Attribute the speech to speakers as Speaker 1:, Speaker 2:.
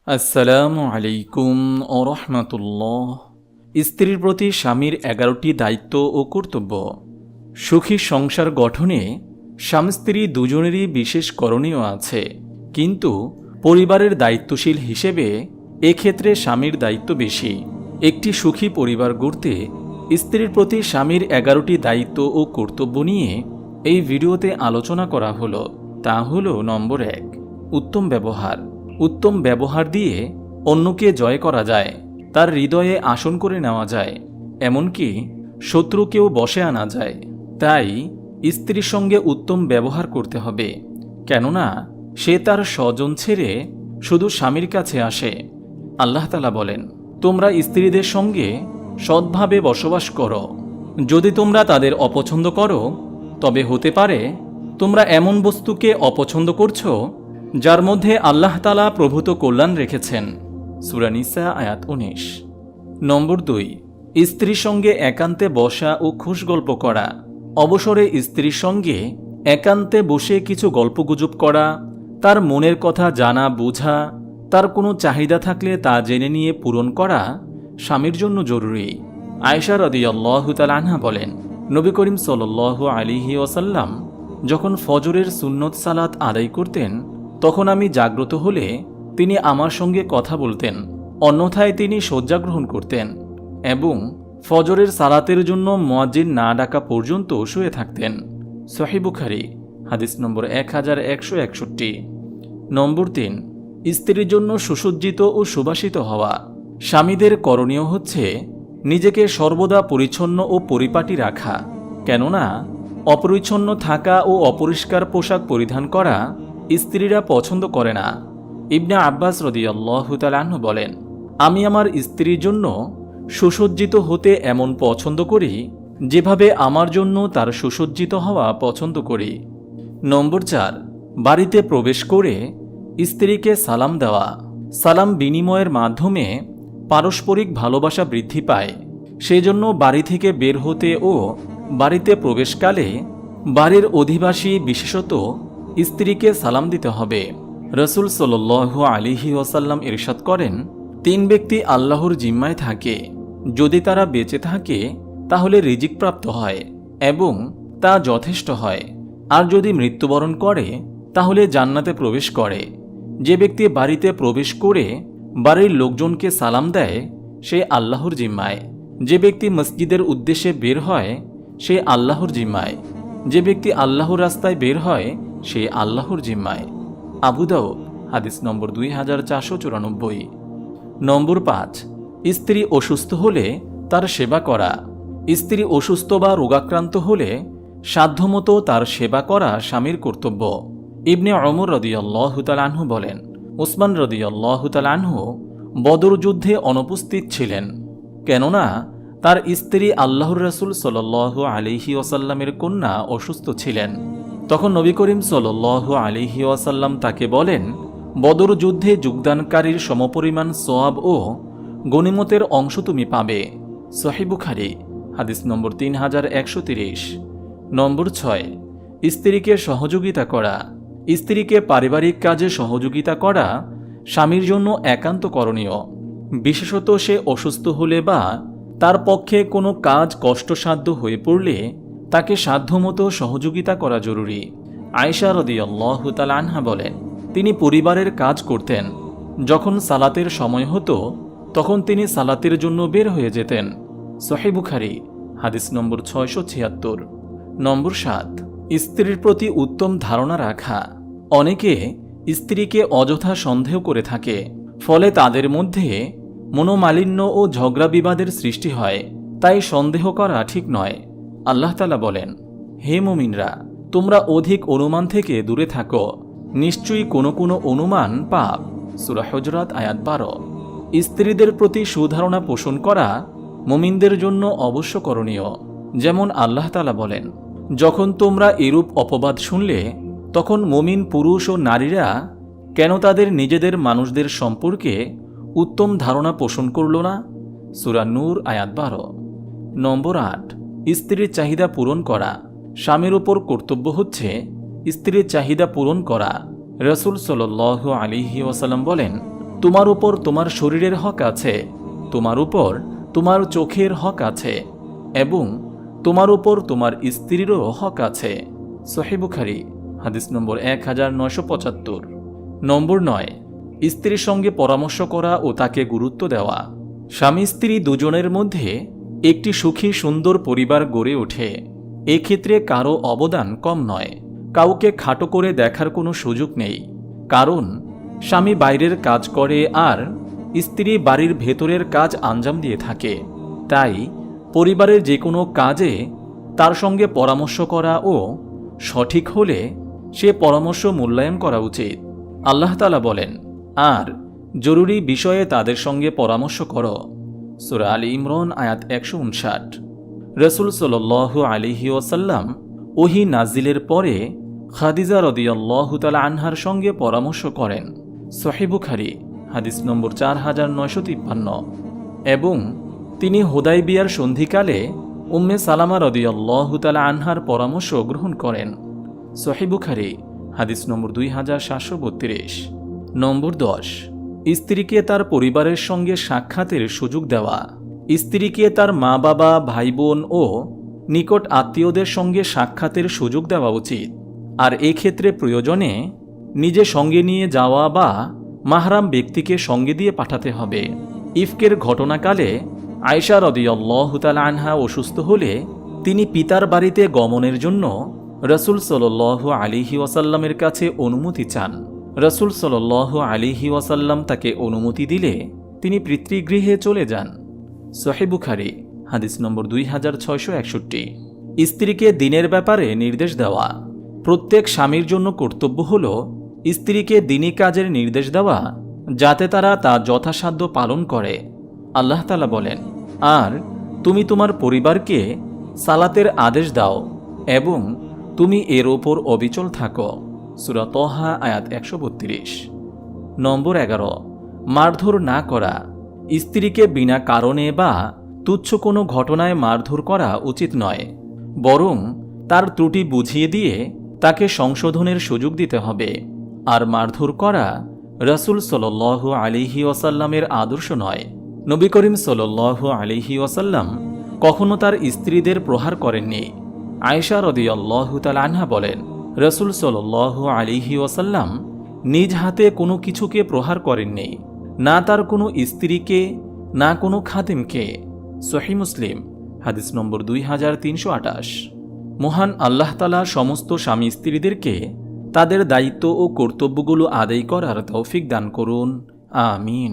Speaker 1: আসসালামু আলাইকুম ও রহমতুল্লাহ। স্ত্রীর প্রতি স্বামীর 11টি দায়িত্ব ও কর্তব্য। সুখী সংসার গঠনে স্বামী স্ত্রী দুজনেরই বিশেষ করণীয় আছে, কিন্তু পরিবারের দায়িত্বশীল হিসেবে এক্ষেত্রে স্বামীর দায়িত্ব বেশি। একটি সুখী পরিবার গড়তে স্ত্রীর প্রতি স্বামীর 11টি দায়িত্ব ও কর্তব্য নিয়ে এই ভিডিওতে আলোচনা করা হলো। তা হলো নম্বর 1, উত্তম ব্যবহার। উত্তম ব্যবহার দিয়ে অন্যকে জয় করা যায়, তার হৃদয়ে আসন করে নেওয়া যায়, এমনকি শত্রুকেও বশে আনা যায়। তাই স্ত্রীর সঙ্গে উত্তম ব্যবহার করতে হবে, কেননা সে তার স্বজন ছেড়ে শুধু স্বামীর কাছে আসে। আল্লাহ তাআলা বলেন, তোমরা স্ত্রীদের সঙ্গে সৎভাবে বসবাস করো। যদি তোমরা তাদের অপছন্দ করো, তবে হতে পারে তোমরা এমন বস্তুকে অপছন্দ করছো যার মধ্যে আল্লাহ তাআলা প্রভূত কল্যাণ রেখেছেন। সূরা নিসা আয়াত 19। নম্বর 2, স্ত্রীর সঙ্গে একান্তে বসা ও খুশগল্প করা। অবসরে স্ত্রীর সঙ্গে একান্তে বসে কিছু গল্পগুজব করা, তার মনের কথা জানা বোঝা, তার কোনো চাহিদা থাকলে তা জেনে নিয়ে পূরণ করা স্বামীর জন্য জরুরি। আয়েশা রাদিয়াল্লাহু তাআলা আনহা বলেন, নবী করিম সাল্লাল্লাহু আলাইহি ওয়াসাল্লাম যখন ফজরের সুন্নত সালাত আদায় করতেন, তখন আমি জাগ্রত হলে তিনি আমার সঙ্গে কথা বলতেন, অন্যথায় তিনি শয্যা গ্রহণ করতেন এবং ফজরের সালাতের জন্য মুয়াজ্জিন না ডাকা পর্যন্ত শুয়ে থাকতেন। সহিহ বুখারী হাদিস নম্বর 1161। নম্বর 3, স্ত্রীর জন্য সুসজ্জিত ও সুবাসিত হওয়া। স্বামীদের করণীয় হচ্ছে নিজেকে সর্বদা পরিচ্ছন্ন ও পরিপাটি রাখা, কেননা অপরিচ্ছন্ন থাকা ও অপরিষ্কার পোশাক পরিধান করা স্ত্রীরা পছন্দ করে না। ইবনে আব্বাস রাদিয়াল্লাহু তাআলা আনহু বলেন, আমি আমার স্ত্রীর জন্য সুসজ্জিত হতে এমন পছন্দ করি যেভাবে আমার জন্য তার সুসজ্জিত হওয়া পছন্দ করি। নম্বর 4, বাড়িতে প্রবেশ করে স্ত্রীকে সালাম দেওয়া। সালাম বিনিময়ের মাধ্যমে পারস্পরিক ভালোবাসা বৃদ্ধি পায়। সেজন্য বাড়ি থেকে বের হতে ও বাড়িতে প্রবেশকালে বাড়ির অধিবাসী বিশেষত স্ত্রীকে সালাম দিতে হবে। রাসূল সাল্লাল্লাহু আলাইহি ওয়াসাল্লাম ইরশাদ করেন, 3 ব্যক্তি আল্লাহর জিম্মায় থাকে, যদি তারা বেঁচে থাকে তাহলে রিজিক প্রাপ্ত হয় এবং তা যথেষ্ট হয়, আর যদি মৃত্যুবরণ করে তাহলে জান্নাতে প্রবেশ করে। যে ব্যক্তি বাড়িতে প্রবেশ করে বাড়ির লোকজনকে সালাম দেয় সে আল্লাহর জিম্মায়। যে ব্যক্তি মসজিদের উদ্দেশ্যে বের হয় সে আল্লাহর জিম্মায়। যে ব্যক্তি আল্লাহর রাস্তায় বের হয় সে আল্লাহর জিম্মায়। আবু দাউদ হাদিস নম্বর 2494। নম্বর 5, স্ত্রী অসুস্থ হলে তার সেবা করা। স্ত্রী অসুস্থ বা রোগাক্রান্ত হলে সাধ্যমতো তার সেবা করা স্বামীর কর্তব্য। ইবনে ওমর রাদিয়াল্লাহু তাআলা আনহু বলেন, উসমান রাদিয়াল্লাহু তাআলা আনহু বদর যুদ্ধে অনুপস্থিত ছিলেন, কেননা তার স্ত্রী আল্লাহর রাসূল সাল্লাল্লাহু আলাইহি ওয়াসাল্লামের কন্যা অসুস্থ ছিলেন। তখন নবী করিম সাল্লাল্লাহু আলাইহি ওয়াসাল্লাম তাকে বলেন, বদর যুদ্ধে যোগদানকারীর সমপরিমাণ সওয়াব ও গনিমতের অংশ তুমি পাবে। সহিহ বুখারী হাদিস নম্বর 3130। নম্বর 6, স্ত্রীকে সহযোগিতা করা। স্ত্রীকে পারিবারিক কাজে সহযোগিতা করা স্বামীর জন্য একান্ত করণীয়। বিশেষত সে অসুস্থ হলে বা তার পক্ষে কোনো কাজ কষ্টসাধ্য হয়ে পড়লে তাকে সাধ্যমতো সহযোগিতা করা জরুরি। আয়েশা রাদিয়াল্লাহু তাআলা আনহা বলেন, তিনি পরিবারের কাজ করতেন। যখন সালাতের সময় হতো তখন তিনি সালাতের জন্য বের হয়ে যেতেন। সহিহ বুখারী হাদিস নম্বর 676। নম্বর 7, স্ত্রীর প্রতি উত্তম ধারণা রাখা। অনেকে স্ত্রীকে অযথা সন্দেহ করে থাকে, ফলে তাদের মধ্যে মনোমালিন্য ও ঝগড়া বিবাদের সৃষ্টি হয়। তাই সন্দেহ করা ঠিক নয়। আল্লাহ তাআলা বলেন, হে মুমিনরা, তোমরা অধিক অনুমান থেকে দূরে থাকো, নিশ্চয়ই কোনো কোনো অনুমান পাপ। সূরা হুজরাত আয়াত 12। স্ত্রীদের প্রতি সুধারণা পোষণ করা মুমিনদের জন্য অবশ্য করণীয়। যেমন আল্লাহ তাআলা বলেন, যখন তোমরা এরূপ অপবাদ শুনলে তখন মুমিন পুরুষ ও নারীরা কেন তাদের নিজেদের মানুষদের সম্পর্কে উত্তম ধারণা পোষণ করল না? সূরা নূর আয়াত 12। নম্বর 8, স্ত্রীর চাহিদা পূরণ করা। স্বামীর উপর কর্তব্য হচ্ছে স্ত্রীর চাহিদা পূরণ করা। রাসূল সাল্লাল্লাহু আলাইহি ওয়াসাল্লাম বলেন, তোমার উপর তোমার শরীরের হক আছে, তোমার উপর তোমার চোখের হক আছে, এবং তোমার উপর তোমার স্ত্রীরও হক আছে। সহিহ বুখারী হাদিস নম্বর 1975। নম্বর 9, স্ত্রীর সঙ্গে পরামর্শ করা ও তাকে গুরুত্ব দেওয়া। স্বামী স্ত্রী দুজনের মধ্যে একটি সুখী সুন্দর পরিবার গড়ে ওঠে। এক্ষেত্রে কারো অবদান কম নয়। কাউকে খাটো করে দেখার কোনো সুযোগ নেই, কারণ স্বামী বাইরের কাজ করে আর স্ত্রী বাড়ির ভেতরের কাজ আঞ্জাম দিয়ে থাকে। তাই পরিবারের যে কোনো কাজে তার সঙ্গে পরামর্শ করা ও সঠিক হলে সে পরামর্শ মূল্যায়ন করা উচিত। আল্লাহ তাআলা বলেন, আর জরুরি বিষয়ে তাদের সঙ্গে পরামর্শ করো। সূরা আলী ইমরান আয়াত 159। রাসূল সাল্লাল্লাহু আলাইহি ওয়াসাল্লাম ওহী নাজিলের পরে খাদিজা রাদিয়াল্লাহু তাআলা আনহার সঙ্গে পরামর্শ করেন। সহিহ বুখারী হাদিস নম্বর 4953। এবং তিনি হুদায়বিয়ার সন্ধিকালে উম্মে সালামা রাদিয়াল্লাহু তাআলা আনহার পরামর্শ গ্রহণ করেন। সহিহ বুখারী হাদিস নম্বর 2732। নম্বর 10, স্ত্রীকে তার পরিবারের সঙ্গে সাক্ষাতের সুযোগ দেওয়া। স্ত্রীকে তার মা বাবা, ভাই বোন ও নিকট আত্মীয়দের সঙ্গে সাক্ষাতের সুযোগ দেওয়া উচিত। আর এক্ষেত্রে প্রয়োজনে নিজে সঙ্গে নিয়ে যাওয়া বা মাহরাম ব্যক্তিকে সঙ্গে দিয়ে পাঠাতে হবে। ইফকের ঘটনাকালে আয়েশা রাদিয়াল্লাহু তাআলা আনহা অসুস্থ হলে তিনি পিতার বাড়িতে গমনের জন্য রাসূল সাল্লাল্লাহু আলাইহি ওয়াসাল্লামের কাছে অনুমতি চান। রাসূল সাল্লাল্লাহু আলাইহি ওয়াসাল্লাম তাকে অনুমতি দিলে তিনি পিতৃগৃহে চলে যান। সহিহ বুখারী হাদিস নম্বর 2661। স্ত্রীকে দ্বীনের ব্যাপারে নির্দেশ দেওয়া। প্রত্যেক স্বামীর জন্য কর্তব্য হল স্ত্রীকে দ্বীনী কাজের নির্দেশ দেওয়া, যাতে তারা তা যথাসাধ্য পালন করে। আল্লাহ তাআলা বলেন, আর তুমি তোমার পরিবারকে সালাতের আদেশ দাও এবং তুমি এর ওপর অবিচল থাকো। সূরা তাহা আয়াত 132। নম্বর 11, মারধর না করা। স্ত্রীকে বিনা কারণে বা তুচ্ছ কোনো ঘটনায় মারধর করা উচিত নয়, বরং তার ত্রুটি বুঝিয়ে দিয়ে তাকে সংশোধনের সুযোগ দিতে হবে। আর মারধর করা রাসূল সাল্লাল্লাহু আলাইহি ওয়াসাল্লামের আদর্শ নয়। নবী করিম সাল্লাল্লাহু আলাইহি ওয়াসাল্লাম কখনো তার স্ত্রীদের প্রহার করেননি। আয়েশা রাদিয়াল্লাহু তাআলা আনহা বলেন, রাসূল সাল্লাল্লাহু আলাইহি ওয়াসাল্লাম নিজ হাতে কোনো কিছুকে প্রহার করেননি, না তার কোনো স্ত্রীকে, না কোনো খাদেমকে। সহিহ মুসলিম হাদিস নম্বর 2328। মহান আল্লাহ তাআলা সমস্ত স্বামী স্ত্রীদেরকে তাদের দায়িত্ব ও কর্তব্যগুলো আদায় করার তৌফিক দান করুন। আমিন।